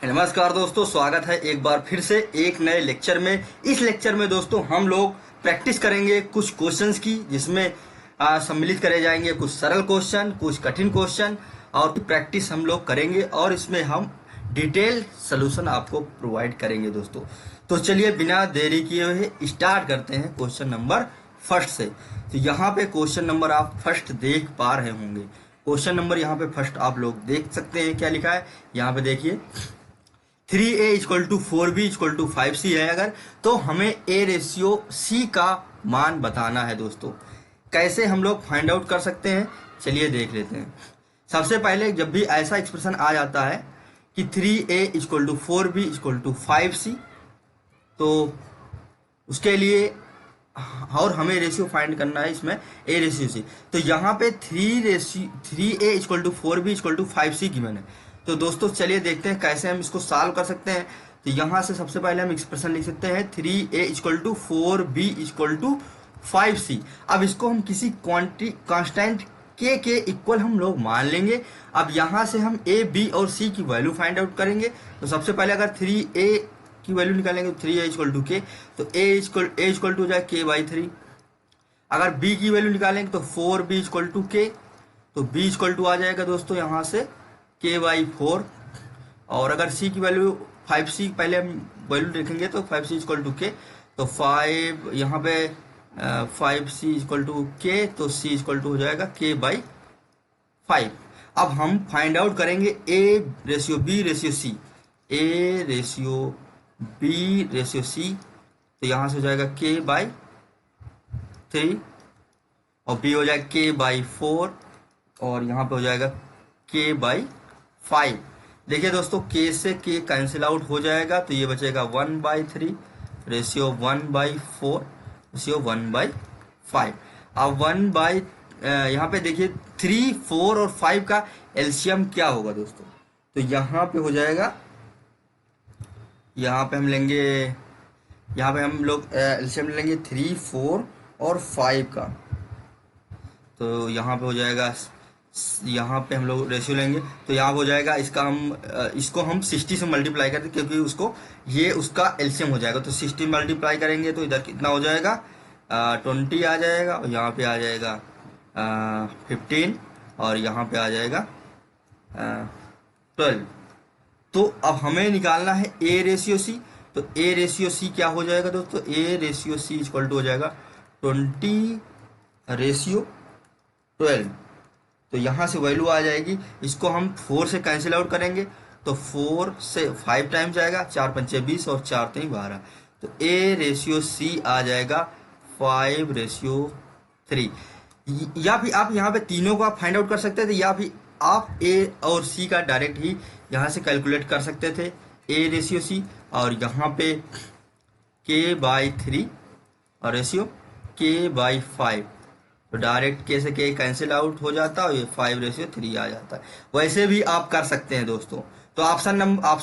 नमस्कार दोस्तों, स्वागत है एक बार फिर से एक नए लेक्चर में। इस लेक्चर में दोस्तों हम लोग प्रैक्टिस करेंगे कुछ क्वेश्चंस की, जिसमें सम्मिलित करे जाएंगे कुछ सरल क्वेश्चन, कुछ कठिन क्वेश्चन और प्रैक्टिस हम लोग करेंगे और इसमें हम डिटेल सोल्यूशन आपको प्रोवाइड करेंगे दोस्तों। तो चलिए बिना देरी किए हुए स्टार्ट करते हैं क्वेश्चन नंबर फर्स्ट से। तो यहाँ पे क्वेश्चन नंबर आप फर्स्ट देख पा रहे होंगे। क्वेश्चन नंबर यहाँ पे फर्स्ट आप लोग देख सकते हैं क्या लिखा है। यहाँ पे देखिए 3a equal to 4b equal to 5c है अगर, तो हमें a रेशियो c का मान बताना है दोस्तों। कैसे हम लोग फाइंड आउट कर सकते हैं, चलिए देख लेते हैं। सबसे पहले जब भी ऐसा एक्सप्रेशन आ जाता है कि 3a equal to 4b equal to 5c, तो उसके लिए और हमें रेशियो फाइंड करना है इसमें a रेशियो c। तो यहाँ पे 3a equal to 4b equal to 5c given है। तो दोस्तों चलिए देखते हैं कैसे हम इसको सॉल्व कर सकते हैं। तो यहाँ से सबसे पहले हम एक्सप्रेशन लिख सकते हैं 3a equal to 4b equal to 5c। अब इसको हम किसी क्वांटिटी कांस्टेंट के इक्वल हम लोग मान लेंगे। अब यहाँ से हम a, b और c की वैल्यू फाइंड आउट करेंगे। तो सबसे पहले अगर 3a की वैल्यू निकालेंगे 3a इक्वल टू k, तो a इक्वल टू हो जाए k बाई 3। अगर b की वैल्यू निकालेंगे तो 4b इक्वल टू k, तो b इक्वल टू आ जाएगा दोस्तों यहाँ से k बाई 4। और अगर c की वैल्यू 5c पहले हम वैल्यू देखेंगे तो 5c इक्वल टू k, तो 5 यहाँ पे 5c इक्वल टू k, तो c इक्वल टू हो जाएगा k बाई 5। अब हम फाइंड आउट करेंगे a ratio b ratio c, a ratio b ratio c, तो यहाँ से हो जाएगा k बाई 3 और b हो जाएगा k बाई 4 और यहाँ पे हो जाएगा k बाई 5। देखिए दोस्तों k से k कैंसिल आउट हो जाएगा, तो ये बचेगा 1/3 रेशियो 1/4 रेशियो 1/5। अब यहाँ पे देखिए 3, 4 और 5 का एलसीएम क्या होगा दोस्तों। तो यहाँ पे हो जाएगा, यहाँ पे हम लेंगे, यहाँ पे हम लोग एलसीएम लेंगे 3, 4 और 5 का। तो यहाँ पे हो जाएगा, यहाँ पे हम लोग रेशियो लेंगे तो यहाँ हो जाएगा इसको हम 60 से मल्टीप्लाई करते, क्योंकि ये उसका एलसीएम हो जाएगा। तो 60 मल्टीप्लाई करेंगे तो इधर कितना हो जाएगा 20 आ जाएगा, और यहाँ पे आ जाएगा 15 और यहाँ पे आ जाएगा 12। तो अब हमें निकालना है a रेशियो c। तो a रेशियो c क्या हो जाएगा दोस्तों, a ratio c equal to हो जाएगा 20 रेशियो 12। तो यहाँ से वैल्यू आ जाएगी, इसको हम 4 से कैंसिल आउट करेंगे तो 4 से 5 टाइम्स जाएगा, 4 पंचे 20 और 4 3 12। तो a रेशियो c आ जाएगा 5 रेशियो 3। या फिर आप यहाँ पे तीनों को आप फाइंड आउट कर सकते थे, या फिर आप a और c का डायरेक्ट ही यहाँ से कैलकुलेट कर सकते थे, a रेशियो c और यहाँ पे k बाई 3 और रेशियो k बाई 5। तो डायरेक्ट k से k कैंसिल आउट हो जाता है और ये 5 रेशियो 3 आ जाता है। वैसे भी आप कर सकते हैं दोस्तों। तो ऑप्शन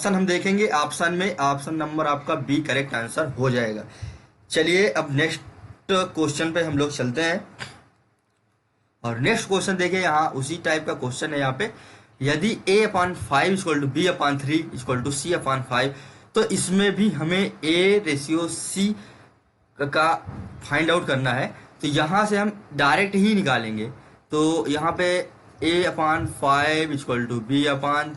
हम देखेंगे, ऑप्शन नंबर आपका बी करेक्ट आंसर हो जाएगा। चलिए अब नेक्स्ट क्वेश्चन पे हम लोग चलते हैं और नेक्स्ट क्वेश्चन देखिए, यहाँ उसी टाइप का क्वेश्चन है। यहाँ पे यदि a/5 equal to b/3 equal to c/5, तो इसमें भी हमें a रेशियो c का फाइंड आउट करना है। तो यहाँ से हम डायरेक्ट ही निकालेंगे। तो यहाँ पे a/5 equal to b/3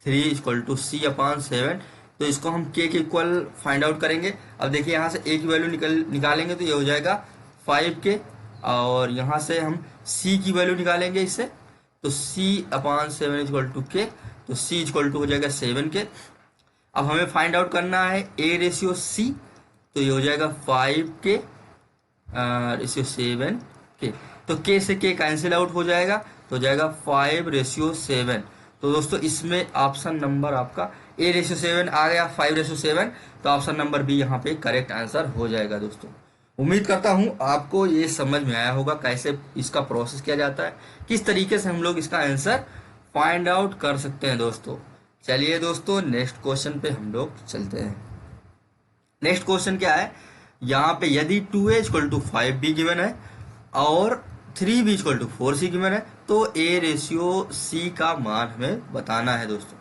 equal to c/7, तो इसको हम k के इक्वल फाइंड आउट करेंगे। अब देखिए यहाँ से a की वैल्यू निकालेंगे तो ये हो जाएगा 5k, और यहाँ से हम c की वैल्यू निकालेंगे इससे, तो c/7 इक्वल टू k, तो c इक्वल टू हो जाएगा 7k। अब हमें फाइंड आउट करना है a रेशियो c, तो ये हो जाएगा 5k रेशियो 7k। तो k से k कैंसिल आउट हो जाएगा, तो हो जाएगा 5 रेशियो 7। तो दोस्तों इसमें ऑप्शन नंबर आपका a रेशियो 7 आ गया, 5 रेशियो 7, तो ऑप्शन नंबर बी यहाँ पे करेक्ट आंसर हो जाएगा दोस्तों। उम्मीद करता हूँ आपको ये समझ में आया होगा कैसे इसका प्रोसेस किया जाता है, किस तरीके से हम लोग इसका आंसर फाइंड आउट कर सकते हैं दोस्तों। चलिए दोस्तों नेक्स्ट क्वेश्चन पे हम लोग चलते हैं। नेक्स्ट क्वेश्चन क्या है, यहाँ पे यदि 2a equal to 5b given है और 3b equal to 4c given है, तो a रेशियो c का मान हमें बताना है दोस्तों।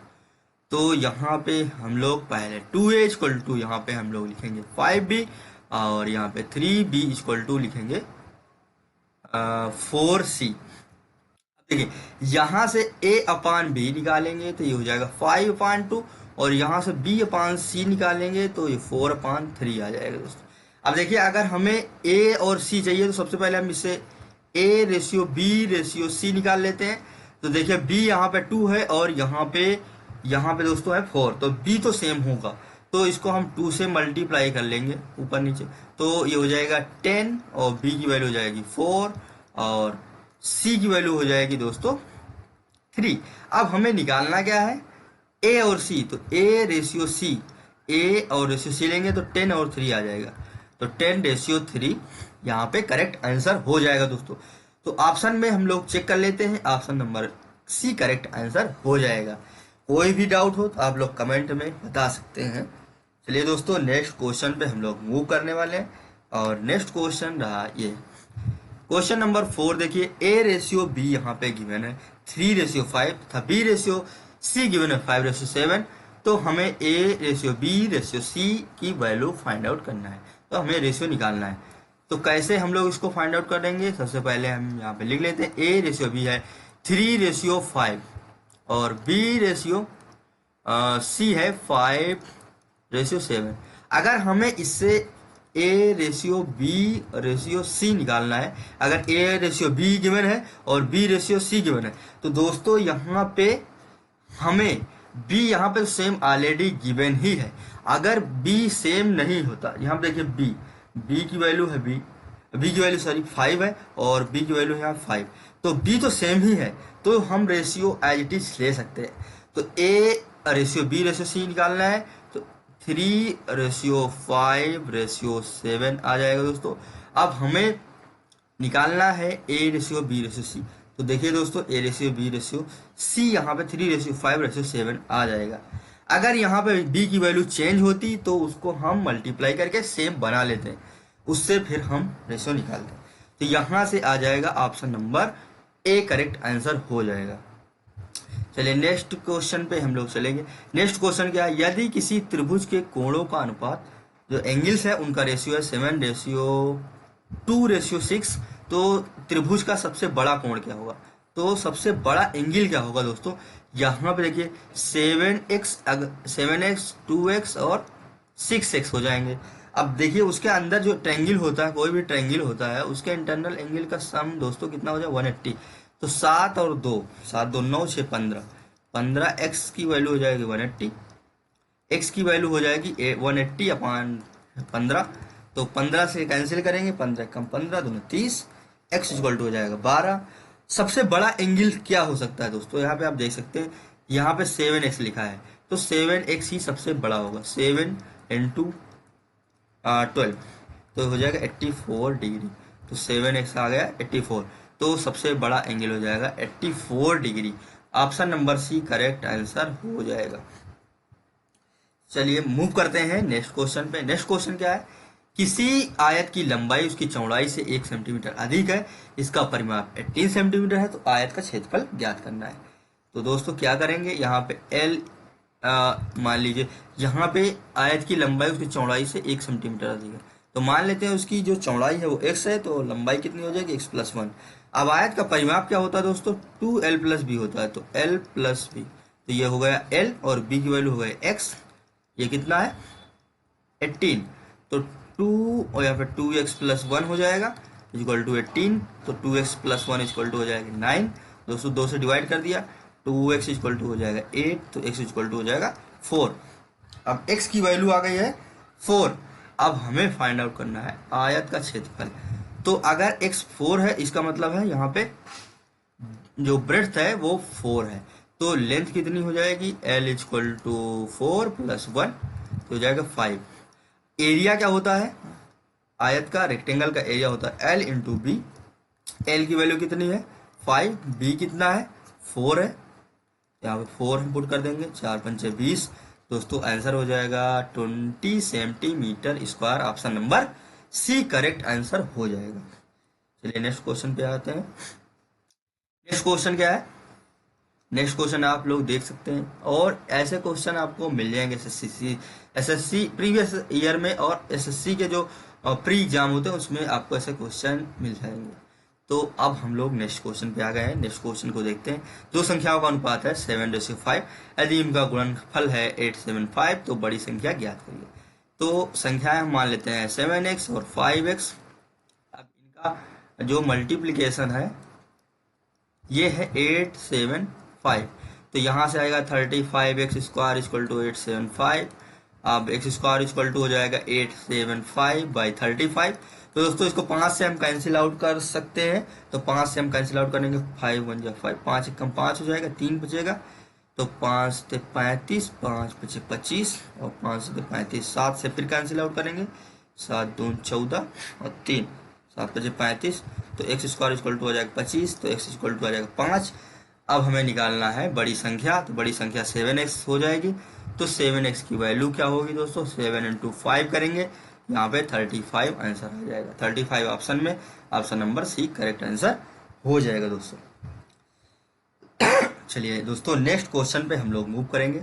तो यहाँ पे हम लोग पहले 2a इक्वल टू यहाँ पे हम लोग लिखेंगे 5b, और यहाँ पे 3b इक्वल टू लिखेंगे 4c। देखिए यहाँ से a अपान b निकालेंगे तो ये हो जाएगा 5/2, और यहाँ से b अपान c निकालेंगे तो ये 4/3 आ जाएगा दोस्तों। अब देखिए अगर हमें a और c चाहिए तो सबसे पहले हम इससे a ratio b ratio c निकाल लेते हैं। तो देखिए b यहाँ पे 2 है और यहाँ पे दोस्तों है 4, तो b तो सेम होगा, तो इसको हम 2 से मल्टीप्लाई कर लेंगे ऊपर नीचे, तो ये हो जाएगा 10 और b की वैल्यू हो जाएगी 4 और c की वैल्यू हो जाएगी दोस्तों 3। अब हमें निकालना क्या है, a और c, तो a रेशियो c, a और रेशियो c लेंगे तो 10 और 3 आ जाएगा, तो 10/3 यहाँ पे करेक्ट आंसर हो जाएगा दोस्तों। तो ऑप्शन में हम लोग चेक कर लेते हैं, option number C correct answer हो जाएगा। कोई भी डाउट हो तो आप लोग कमेंट में बता सकते हैं। चलिए दोस्तों नेक्स्ट क्वेश्चन पे हम लोग मूव करने वाले हैं, और नेक्स्ट क्वेश्चन रहा ये क्वेश्चन नंबर 4। देखिए a रेशियो b यहाँ पे गिवन है 3/5 तथा b रेशियो c गिवन है 5/7, तो हमें a ratio b ratio c की वैल्यू फाइंड आउट करना है, तो हमें रेशियो निकालना है। तो कैसे हम लोग इसको फाइंड आउट करेंगे, सबसे पहले हम यहाँ पे लिख लेते हैं a रेशियो b है 3/5 और b रेशियो c है 5/7। अगर हमें इससे a ratio b ratio c निकालना है, अगर a रेशियो b गिवन है और b रेशियो c गिवन है, तो दोस्तों यहाँ पे हमें b यहाँ पे सेम ऑलरेडी गिवन ही है। अगर b सेम नहीं होता, यहाँ पे देखिए b की वैल्यू है b की वैल्यू सॉरी 5 है और b की वैल्यू है यहाँ 5, तो b तो सेम ही है, तो हम रेशियो एज इट इज ले सकते हैं। तो a ratio b ratio c निकालना है, तो 3/5/7 आ जाएगा दोस्तों। अब हमें निकालना है a ratio b ratio c, तो देखिए दोस्तों a ratio b ratio c यहाँ पे 3/5/7 आ जाएगा। अगर यहाँ पे b की वैल्यू चेंज होती तो उसको हम मल्टीप्लाई करके सेम बना लेते हैं, उससे फिर हम रेशियो निकालते हैं। तो यहाँ से आ जाएगा option number A correct answer हो जाएगा। चलिए नेक्स्ट क्वेश्चन पे हम लोग चलेंगे। नेक्स्ट क्वेश्चन क्या है, यदि किसी त्रिभुज के कोणों का अनुपात जो एंगल्स है उनका रेशियो है 7:2:6, तो त्रिभुज का सबसे बड़ा कोण क्या होगा, तो सबसे बड़ा एंगल क्या होगा दोस्तों। यहाँ पे देखिए 7x 2x और 6x हो जाएंगे। अब देखिए उसके अंदर जो ट्रायंगल होता है, कोई भी ट्रायंगल होता है, उसके इंटरनल एंगल का सम दोस्तों कितना हो जाए 180। तो 7 और 2 7 2 9 6 15 x की वैल्यू हो जाएगी 180, x की वैल्यू हो जाएगी 180/15, तो 15 से कैंसिल करेंगे, 15 कम 15 दूनी 30, x इक्वल टू हो जाएगा 12। सबसे बड़ा एंगल क्या हो सकता है दोस्तों, यहाँ पे आप देख सकते हैं, यहाँ पे 7x लिखा है, तो 7x ही सबसे बड़ा होगा, 7 × 12 तो हो जाएगा 84 डिग्री, तो 7x आ गया 84, तो सबसे बड़ा एंगल हो जाएगा 84 degree. Option number C correct answer हो जाएगा। चलिए मूव करते हैं नेक्स्ट क्वेश्चन पे। नेक्स्ट क्वेश्चन क्या है, किसी आयत की लंबाई उसकी चौड़ाई से 1 सेंटीमीटर अधिक है, इसका परिमाप 18 सेंटीमीटर है, तो आयत का क्षेत्रफल ज्ञात करना है। तो दोस्तों क्या करेंगे, यहाँ पे L मान लीजिए यहाँ पे आयत की लंबाई उसकी चौड़ाई से 1 सेंटीमीटर अधिक है, तो मान लेते हैं उसकी जो चौड़ाई है वो x है, तो लंबाई कितनी हो जाएगी x+1। अब आयत का परिमाप क्या होता है दोस्तों, 2l+b होता है, तो l+b, तो ये हो गया l और b की वैल्यू हो गई x, ये कितना है 18, तो 2 और यहाँ पे 2x+1 हो जाएगा इक्वल टू 18, तो 2x+1 इक्वल टू हो जाएगा 9, दोस्तों 2 से डिवाइड कर दिया, 2x इक्वल टू हो जाएगा 8, तो x इक्वल टू हो जाएगा 4। अब x की वैल्यू आ गई है 4। अब हमें फाइंड आउट करना है आयत का क्षेत्रफल। तो अगर x 4 है, इसका मतलब है यहाँ पे जो ब्रेड्थ है वो 4 है, तो लेंथ कितनी हो जाएगी, l इक्वल टू 4 + 1, तो हो जाएगा 5। एरिया क्या होता है, आयत का रेक्टेंगल का एरिया होता है l × b। l की वैल्यू कितनी है 5, b कितना है 4 है, यहाँ पे 4 हम पुट कर देंगे, 4 × 5 = 20, दोस्तों आंसर हो जाएगा 20 centimetre square. Option number C correct answer हो जाएगा। चलिए नेक्स्ट क्वेश्चन पे आते हैं। नेक्स्ट क्वेश्चन क्या है, नेक्स्ट क्वेश्चन आप लोग देख सकते हैं, और ऐसे क्वेश्चन आपको मिल जाएंगे एसएससी प्रीवियस ईयर में, और एसएससी के जो प्री एग्जाम होते हैं उसमें आपको ऐसे क्वेश्चन मिल जाएंगे। तो अब हम लोग नेक्स्ट क्वेश्चन पे आ गए हैं। नेक्स्ट क्वेश्चन को देखते हैं। दो संख्याओं का अनुपात है 7:5, यदि इनका गुणनफल है 875 तो बड़ी संख्या ज्ञात करिए। तो संख्याएं हम मान लेते हैं 7x और 5x। अब इनका जो मल्टीप्लिकेशन है ये है 875, तो यहाँ से आएगा 35x² इक्वल टू 875। अब x² इक्वल टू हो जाएगा 875/35। तो दोस्तों इसको 5 से हम कैंसिल आउट कर सकते हैं, तो 5 से हम कैंसिल आउट करेंगे, 5 1 जा 5, 5 1 5 हो जाएगा, 3 बचेगा, तो 5 से 35, 5 बचे 25 और 5 से 35, 7 से फिर कैंसिल आउट करेंगे, 7 2 14 और 3, 7 बचे 35, तो x² इक्वल टू हो जाएगा 25, तो x इक्वल टू आ जाएगा 5। अब हमें निकालना है बड़ी संख्या, तो बड़ी संख्या 7x हो जाएगी। तो 7x की वैल्यू क्या होगी दोस्तों, 7 × 5 करेंगे, यहाँ पे 35 आंसर आ जाएगा। 35 ऑप्शन में, option number C correct answer हो जाएगा दोस्तों। चलिए दोस्तों नेक्स्ट क्वेश्चन पे हम लोग मूव करेंगे।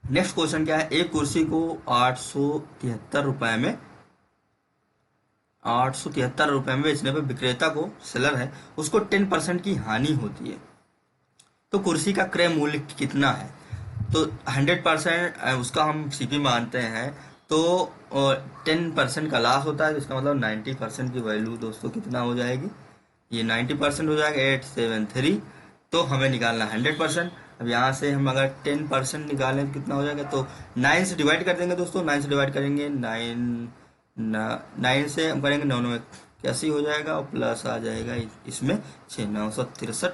नेक्स्ट क्वेश्चन क्या है, एक कुर्सी को 873 रुपए में 873 रुपए में बेचने पर विक्रेता को, सेलर है, उसको 10% की हानि होती है, तो कुर्सी का क्रय मूल्य कितना है। तो 100% उसका हम सीपी मानते हैं, तो 10% का लॉस होता है, तो इसका मतलब 90% की वैल्यू दोस्तों कितना हो जाएगी, ये 90% हो जाएगा 873। तो हमें निकालना 100%। अब यहाँ से हम अगर 10% निकालें तो कितना हो जाएगा, तो 9 से डिवाइड कर देंगे दोस्तों, 9 से डिवाइड करेंगे, 9 से हम करेंगे 9 9 81 हो जाएगा, और प्लस आ जाएगा इसमें 6 963।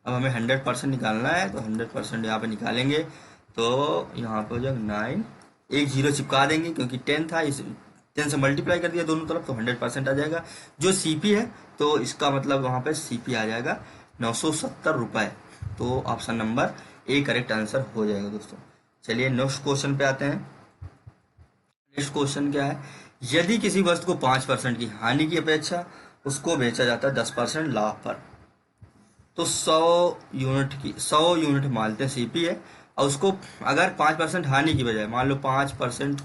अब हमें 100% निकालना है, तो 100% यहाँ पे निकालेंगे, तो यहाँ पे हो जाएगा 9, एक जीरो चिपका देंगे क्योंकि 10 था, इस 10 से मल्टीप्लाई कर दिया दोनों तरफ, तो 100% आ जाएगा। जो सीपी है तो इसका मतलब वहाँ पे सीपी आ जाएगा 970 रुपये। तो option number A correct answer हो जाएगा दोस्तों। चलिए नेक्स्ट क्वेश्चन पे आते हैं। नेक्स्ट क्वेश्चन क्या है, यदि किसी वस्तु को 5% की हानि की अपेक्षा उसको बेचा जाता है 10% लाभ पर, तो 100 यूनिट मानते हैं सीपी है, और उसको अगर 5% हानि की बजाय, मान लो 5%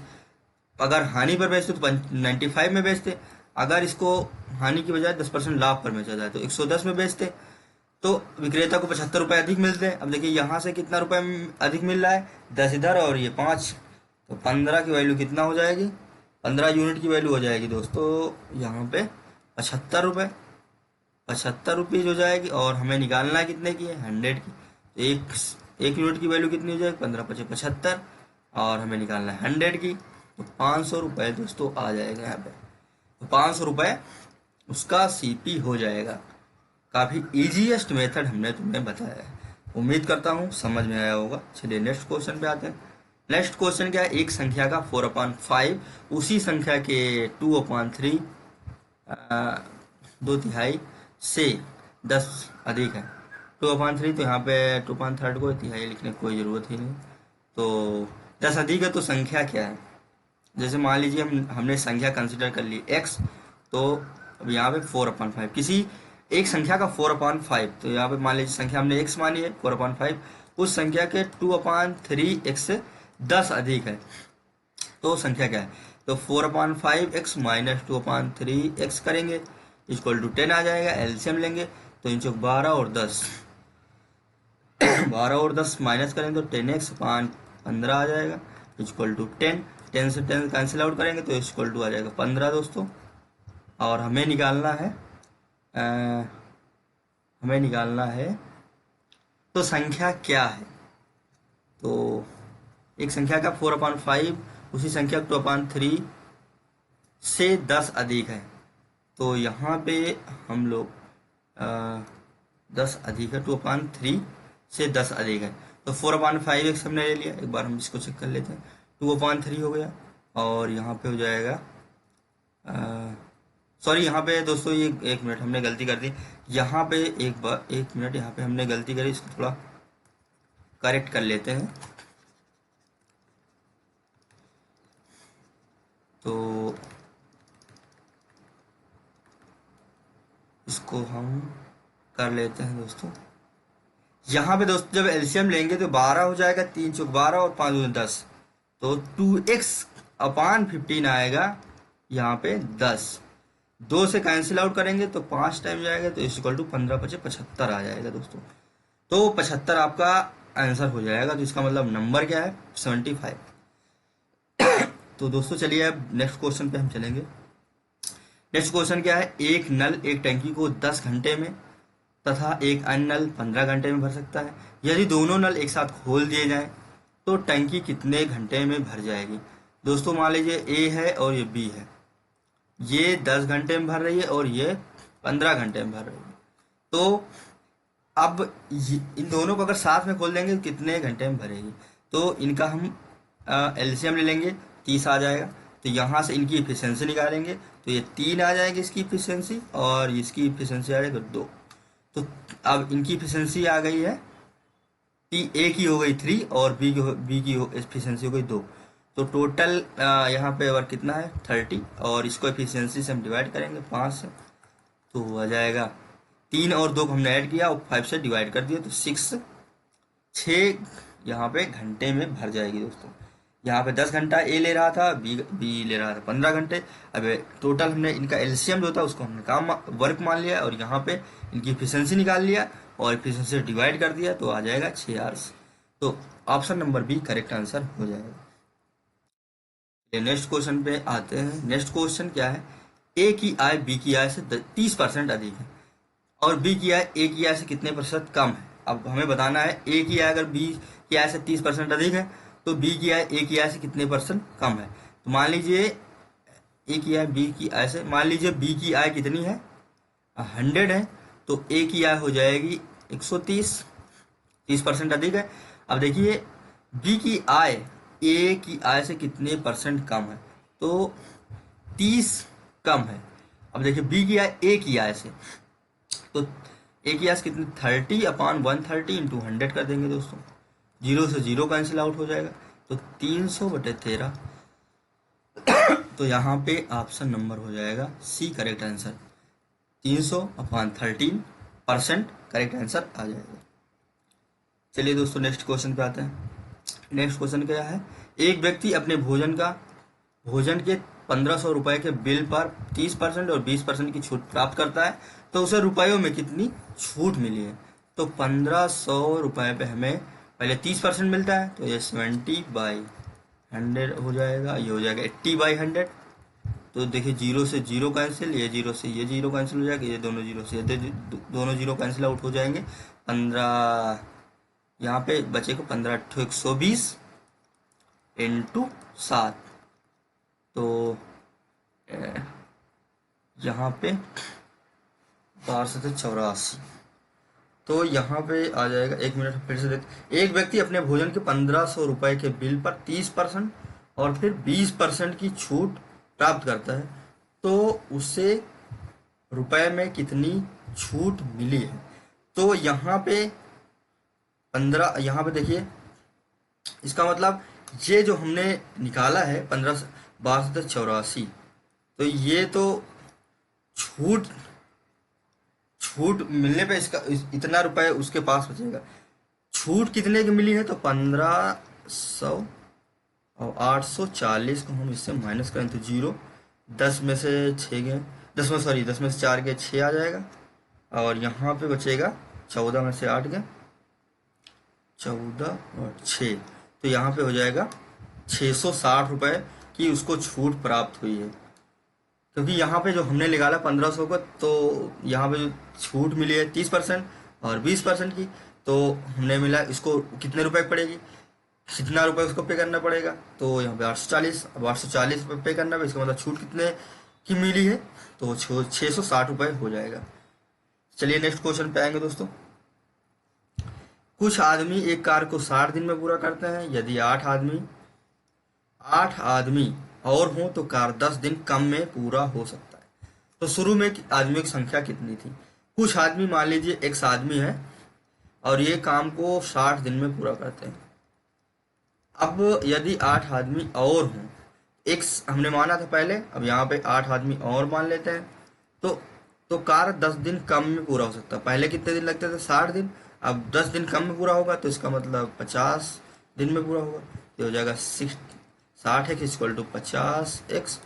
अगर हानि पर बेचते तो 95 में बेचते, अगर इसको हानि की बजाय 10% लाभ पर बेचा जाए तो 110 में बेचते, तो विक्रेता को 75 रुपये अधिक मिलते हैं। अब देखिए यहाँ से कितना रुपए अधिक मिल रहा है, 10 इधर और ये 5, तो 15 की वैल्यू कितना हो जाएगी, 15 यूनिट की वैल्यू हो जाएगी दोस्तों यहाँ पे 75 रुपये, 75 रुपीज़ हो जाएगी। और हमें निकालना है कितने की है, 100 की, तो एक यूनिट की वैल्यू कितनी हो जाएगी, 15 × 5 = 75, और हमें निकालना है 100 की, तो 500 रुपये दोस्तों आ जाएगा यहाँ पे। तो 500 रुपये उसका सीपी हो जाएगा। काफ़ी ईजीएस्ट मेथड हमने तुम्हें बताया है, उम्मीद करता हूँ समझ में आया होगा। चलिए नेक्स्ट क्वेश्चन पे आते हैं। नेक्स्ट क्वेश्चन क्या है, एक संख्या का 4/5 उसी संख्या के 2/3 2/3 से 10 अधिक है। 2/3 तो यहाँ पे 2/3 को तिहाई लिखने की कोई ज़रूरत ही नहीं, तो 10 अधिक है तो संख्या क्या है। जैसे मान लीजिए हमने संख्या कंसिडर कर ली x, तो अब यहाँ पे 4/5 किसी एक संख्या का 4/5, तो यहाँ पे मान लीजिए संख्या हमने x मानी है 4/5, उस संख्या के 2/3 x से 10 अधिक है, तो संख्या क्या है। तो 4/5x - 2/3x करेंगे इक्वल टू 10 आ जाएगा। एलसीएम लेंगे तो इन चौक 12 और 10 12 और 10 माइनस करेंगे तो 10x 15 आ जाएगा इक्वल टू 10। 10 से 10 कैंसिल आउट करेंगे तो इक्वल टू आ जाएगा 15 दोस्तों। और हमें निकालना है तो संख्या क्या है। तो एक संख्या का 4/5 उसी संख्या 2/3 से 10 अधिक है, तो यहाँ पे हम लोग 10 अधिक है, 2/3 से 10 अधिक है, तो 4/5x हमने ले लिया। एक बार हम इसको चेक कर लेते हैं, 2/3 हो गया, और यहाँ पे हो जाएगा सॉरी यहाँ पे दोस्तों ये एक मिनट हमने गलती कर दी, यहाँ पे एक मिनट यहाँ पे हमने गलती करी, इसको थोड़ा करेक्ट कर लेते हैं। तो इसको हम कर लेते हैं दोस्तों, यहाँ पे दोस्तों जब एलसीएम लेंगे तो 12 हो जाएगा, 3 चौक 12 और 5 दूनी 10, तो 2x/15 आएगा यहाँ पे 10। 2 से कैंसिल आउट करेंगे तो 5 टाइम जाएगा, तो इक्वल टू 15 × 5 = 75 आ जाएगा दोस्तों। तो 75 आपका आंसर हो जाएगा। तो इसका मतलब नंबर क्या है? 75। तो दोस्तों चलिए अब नेक्स्ट क्वेश्चन पे हम चलेंगे। नेक्स्ट क्वेश्चन क्या है? एक नल एक टंकी को 10 घंटे में तथा एक अन्य नल 15 घंटे में भर सकता है। यदि दोनों नल एक साथ खोल दिए जाएं तो टंकी कितने घंटे में भर जाएगी? दोस्तों मान लीजिए ए है और ये बी है, ये 10 घंटे में भर रही है और ये 15 घंटे में भर रही है। तो अब इन दोनों को अगर साथ में खोल देंगे तो कितने घंटे में भरेगी? तो इनका हम एलसीएम ले लेंगे, 30 आ जाएगा। तो यहाँ से इनकी इफिशियंसी निकालेंगे तो ये 3 आ जाएगी इसकी इफिशियंसी, और इसकी इफिशियंसी आ जाएगी 2। तो अब इनकी इफिशियंसी आ गई है, ए की हो गई 3 और बी की एफिशिएंसी हो गई 2। तो टोटल यहाँ पे वर्क कितना है? 30, और इसको एफिशिएंसी से हम डिवाइड करेंगे 5 से, तो आ जाएगा 3 और 2 को हमने ऐड किया और 5 से डिवाइड कर दिया, तो 6 यहाँ पे घंटे में भर जाएगी दोस्तों। यहाँ पे 10 घंटा ए ले रहा था, बी ले रहा था 15 घंटे। अब टोटल हमने इनका एलसीएम जो था उसको हमने काम वर्क मान लिया और यहाँ पे इनकी एफिशिएंसी निकाल लिया और एफिशिएंसी से डिवाइड कर दिया, तो आ जाएगा 6 आवर्स। तो option number B correct answer हो जाएगा। नेक्स्ट क्वेश्चन पे आते हैं। नेक्स्ट क्वेश्चन क्या है? ए की आय बी की आय से 30% अधिक है और बी की आय ए की आय से कितने प्रतिशत कम है। अब हमें बताना है ए की आय अगर बी की आय से 30% अधिक है तो बी की आय ए की आय से कितने % कम है। तो मान लीजिए ए की आय बी की आय से, मान लीजिए बी की आय कितनी है? 100 है, तो ए की आय हो जाएगी 130, 30% अधिक है। अब देखिए बी की आय ए की आय से कितने % कम है? तो 30 कम है। अब देखिए बी की आय ए की आय से, तो ए की आय से कितनी? 30/130 इंटू 100 कर देंगे दोस्तों, 0 से 0 कैंसिल आउट हो जाएगा, तो 300/13। तो यहाँ पे ऑप्शन नंबर हो जाएगा C correct answer, 300/13% correct answer आ जाएगा। चलिए दोस्तों नेक्स्ट क्वेश्चन पे आते हैं। नेक्स्ट क्वेश्चन क्या है? एक व्यक्ति अपने भोजन के 1500 रुपए के बिल पर 30% और 20% की छूट प्राप्त करता है, तो उसे रुपयों में कितनी छूट मिली है? तो 1500 रुपए पे हमें पहले 30% मिलता है, तो ये 70/100 हो जाएगा, ये हो जाएगा 80/100। तो देखिए 0 से 0 कैंसिल, ये 0 से ये 0 कैंसिल हो जाएगा, ये दोनों 0 से दोनों 0 कैंसिल आउट हो जाएंगे। 15 यहाँ पे बचे को 15 120 इंटू 7, तो यहाँ पे 1284। तो यहाँ पे आ जाएगा, 1 मिनट फिर से देख। एक व्यक्ति अपने भोजन के 1500 रुपए के बिल पर 30% और फिर 20% की छूट प्राप्त करता है, तो उसे रुपए में कितनी छूट मिली है? तो यहाँ पे 15, यहाँ पे देखिए इसका मतलब ये जो हमने निकाला है 1284, तो ये तो छूट मिलने पे इसका इतना रुपए उसके पास बचेगा। छूट कितने की मिली है? तो 1500 और 840 को हम इससे माइनस करें तो 0, 10 में से 6 गए, 10 में से 4 गए 6 आ जाएगा, और यहाँ पे बचेगा 14 में से 8 गए 14 और 6, तो यहाँ पे हो जाएगा 660 रुपए की उसको छूट प्राप्त हुई है। क्योंकि यहाँ पे जो हमने निकाला 1500 का, तो यहाँ पे जो छूट मिली है 30% और 20% की, तो हमने मिला इसको कितने रुपए पड़ेगी, कितना रुपए उसको पे करना पड़ेगा? तो यहाँ पे 840, अब 840 रुपये पे करना है, इसका मतलब छूट कितने की मिली है? तो 660 रुपये हो जाएगा। चलिए नेक्स्ट क्वेश्चन पे आएंगे दोस्तों। कुछ आदमी एक कार्य को 60 दिन में पूरा करते हैं। यदि 8 आदमी और हों तो कार्य 10 दिन कम में पूरा हो सकता है। तो शुरू में आदमियों की संख्या कितनी थी? कुछ आदमी, मान लीजिए x आदमी है और ये काम को 60 दिन में पूरा करते हैं। अब यदि 8 आदमी और हों, x हमने माना था पहले, अब यहाँ पे 8 आदमी और मान लेते हैं, तो कार्य 10 दिन कम में पूरा हो सकता है। पहले कितने दिन लगते थे? 60 दिन, अब 10 दिन कम में पूरा होगा तो इसका मतलब 50 दिन में पूरा होगा, ये हो जाएगा 60x equal to 50x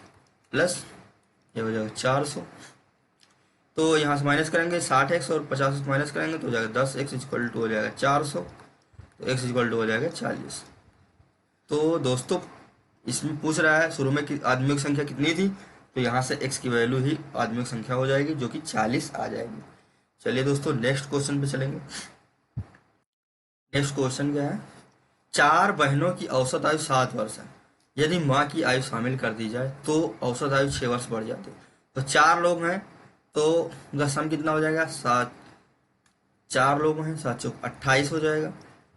plus ये हो जाएगा 400। तो यहाँ से माइनस करेंगे 60x और 50 से माइनस करेंगे तो हो जाएगा 10x इक्वल टू हो जाएगा 400, तो x इक्वल टू हो जाएगा 40। तो दोस्तों इसमें पूछ रहा है शुरू में कि आदमियों की संख्या कितनी थी, तो यहाँ से x की वैल्यू ही आदमियों की संख्या हो जाएगी जो कि 40 आ जाएगी। चलिए दोस्तों नेक्स्ट क्वेश्चन पे चलेंगे। नेक्स्ट क्वेश्चन क्या है, 4 बहनों की औसत आयु 7 वर्ष है, यदि माँ की आयु शामिल कर दी जाए तो औसत आयु 6 वर्ष बढ़ जाती है। तो 4 लोग हैं तो उनका सम कितना हो जाएगा, 7, 4 लोग हैं 7 चौक 28 हो जाएगा,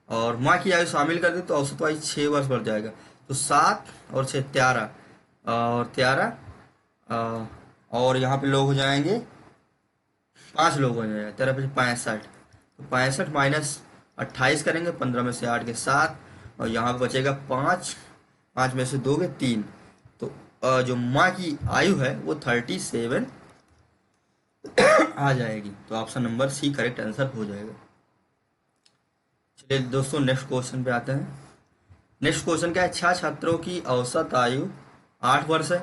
और माँ की आयु शामिल कर दी तो औसत आयु 6 वर्ष बढ़ जाएगा। तो 7 और 6 13, और 13 और यहाँ पे लोग हो जाएंगे 5 लोग हो जाएंगे 13 पे 65, तो 65 माइनस 28 करेंगे, 15 में से 8 के 7, और यहाँ पे बचेगा 5, 5 में से 2 के 3, तो जो माँ की आयु है वो 37 आ जाएगी। तो option number C correct answer हो जाएगा। चलिए दोस्तों नेक्स्ट क्वेश्चन पे आते हैं। नेक्स्ट क्वेश्चन क्या है, 6 छात्रों की औसत आयु 8 वर्ष है,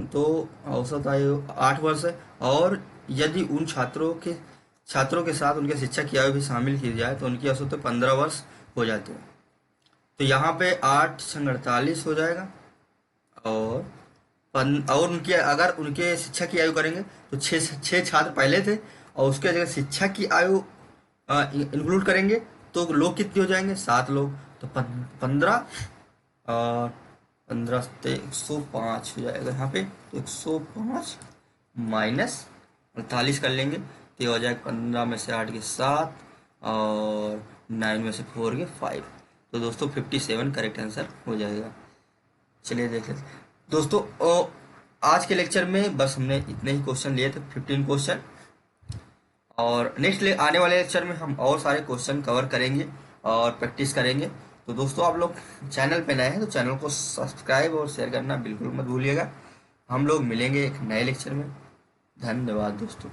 तो औसत आयु 8 वर्ष है, और यदि उन छात्रों के साथ उनके शिक्षक की आयु भी शामिल की जाए तो उनकी औसत 15 वर्ष हो जाती है। तो यहाँ पे 8 संग 48 हो जाएगा, और उनके अगर उनके शिक्षक की आयु करेंगे तो 6 छात्र पहले थे, और उसके जगह शिक्षक की आयु इंक्लूड करेंगे तो लोग कितने हो जाएंगे, 7 लोग, तो 15 और 15 से 105 हो जाएगा यहाँ पे, तो 105 माइनस 48 कर लेंगे तो ये हो जाएगा 15 में से 8 के 7 और 9 में से 4 के 5, तो दोस्तों 57 करेक्ट आंसर हो जाएगा। चलिए देख लेते हैं दोस्तों, आज के लेक्चर में बस हमने इतने ही क्वेश्चन लिए थे, 15 क्वेश्चन, और नेक्स्ट आने वाले लेक्चर में हम और सारे क्वेश्चन कवर करेंगे और प्रैक्टिस करेंगे। तो दोस्तों आप लोग चैनल पे नए हैं तो चैनल को सब्सक्राइब और शेयर करना बिल्कुल मत भूलिएगा। हम लोग मिलेंगे एक नए लेक्चर में। धन्यवाद दोस्तों।